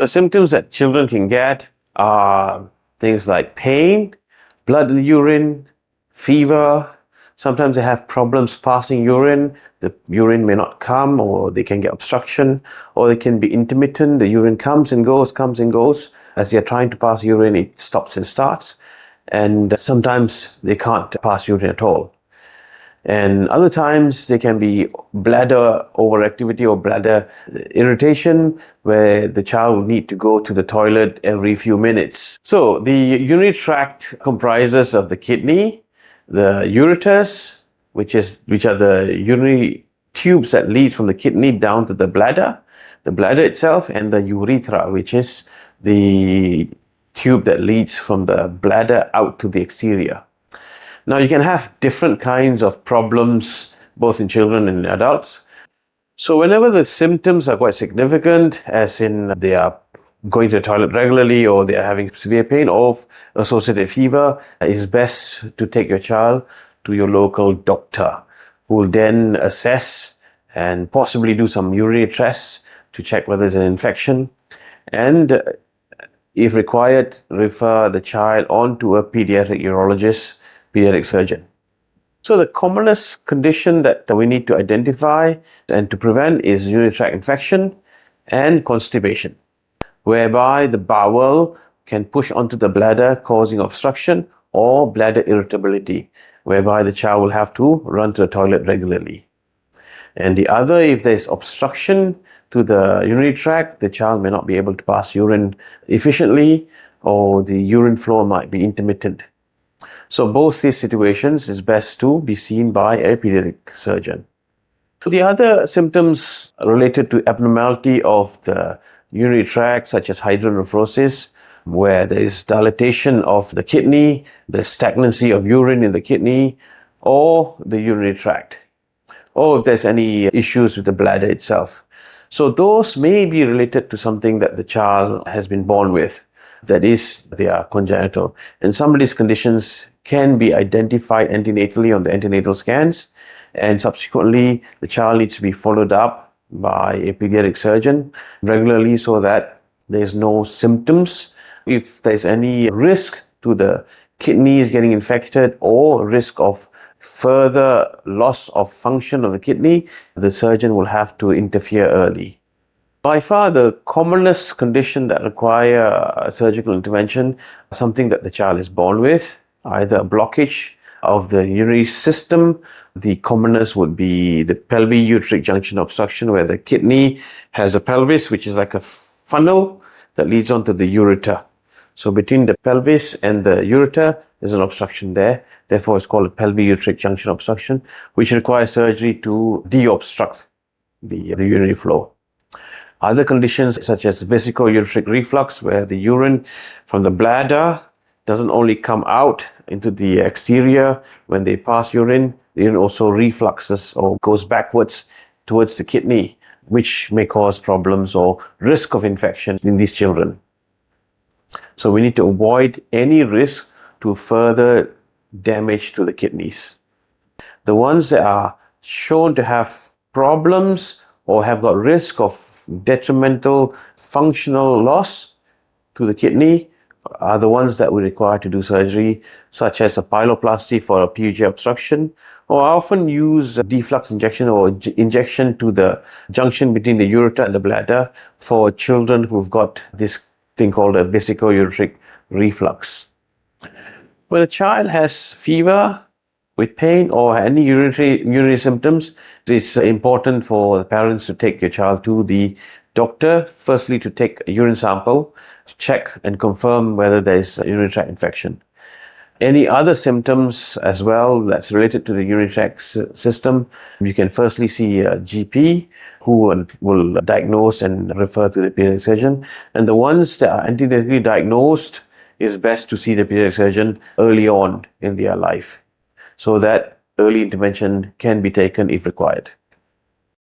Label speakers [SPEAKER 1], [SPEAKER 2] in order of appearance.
[SPEAKER 1] Symptoms that children can get are things like pain, blood in the urine, fever. Sometimes they have problems passing urine. The urine may not come, or they can get obstruction, or they can be intermittent. The urine comes and goes, comes and goes. As they're trying to pass urine, it stops and starts. And sometimes they can't pass urine at all. And other times there can be bladder overactivity or bladder irritation, where the child will need to go to the toilet every few minutes. So the urinary tract comprises of the kidney, the ureters, which are the urinary tubes that lead from the kidney down to the bladder itself, and the urethra, which is the tube that leads from the bladder out to the exterior. Now, you can have different kinds of problems both in children and adults. So whenever the symptoms are quite significant, as in they are going to the toilet regularly, or they are having severe pain or associated fever, it's best to take your child to your local doctor, who will then assess and possibly do some urinary tests to check whether there's an infection, and if required, refer the child on to a pediatric urologist, pediatric surgeon. So the commonest condition that we need to identify and to prevent is urinary tract infection and constipation, whereby the bowel can push onto the bladder, causing obstruction, or bladder irritability, whereby the child will have to run to the toilet regularly. And the other, if there's obstruction to the urinary tract, the child may not be able to pass urine efficiently, or the urine flow might be intermittent. So both these situations is best to be seen by a pediatric surgeon. So the other symptoms related to abnormality of the urinary tract, such as hydronephrosis, where there is dilatation of the kidney, the stagnancy of urine in the kidney, or the urinary tract, or if there's any issues with the bladder itself. So those may be related to something that the child has been born with, that is, they are congenital. And some of these conditions can be identified antenatally on the antenatal scans, and subsequently the child needs to be followed up by a pediatric surgeon regularly, so that there's no symptoms. If there's any risk to the kidneys getting infected, or risk of further loss of function of the kidney, the surgeon will have to interfere early. By far the commonest condition that require surgical intervention is something that the child is born with, either a blockage of the urinary system. The commonest would be the pelvic-ureteric junction obstruction, where the kidney has a pelvis, which is like a funnel that leads onto the ureter. So between the pelvis and the ureter, there's an obstruction there. Therefore, it's called a pelvic-ureteric junction obstruction, which requires surgery to deobstruct the urinary flow. Other conditions such as vesicoureteral reflux, where the urine from the bladder doesn't only come out into the exterior when they pass urine, the urine also refluxes or goes backwards towards the kidney, which may cause problems or risk of infection in these children. So we need to avoid any risk to further damage to the kidneys. The ones that are shown to have problems or have got risk of detrimental functional loss to the kidney are the ones that we require to do surgery, such as a pyeloplasty for a PUJ obstruction, or I often use a deflux injection or injection to the junction between the ureter and the bladder for children who've got this thing called a vesicoureteral reflux. When a child has fever with pain or any urinary symptoms, it's important for the parents to take your child to the doctor, firstly to take a urine sample to check and confirm whether there is a urinary tract infection. Any other symptoms as well that's related to the urinary tract system, you can firstly see a GP who will diagnose and refer to the pediatric surgeon. And the ones that are antenatally diagnosed, is best to see the pediatric surgeon early on in their life, so that early intervention can be taken if required.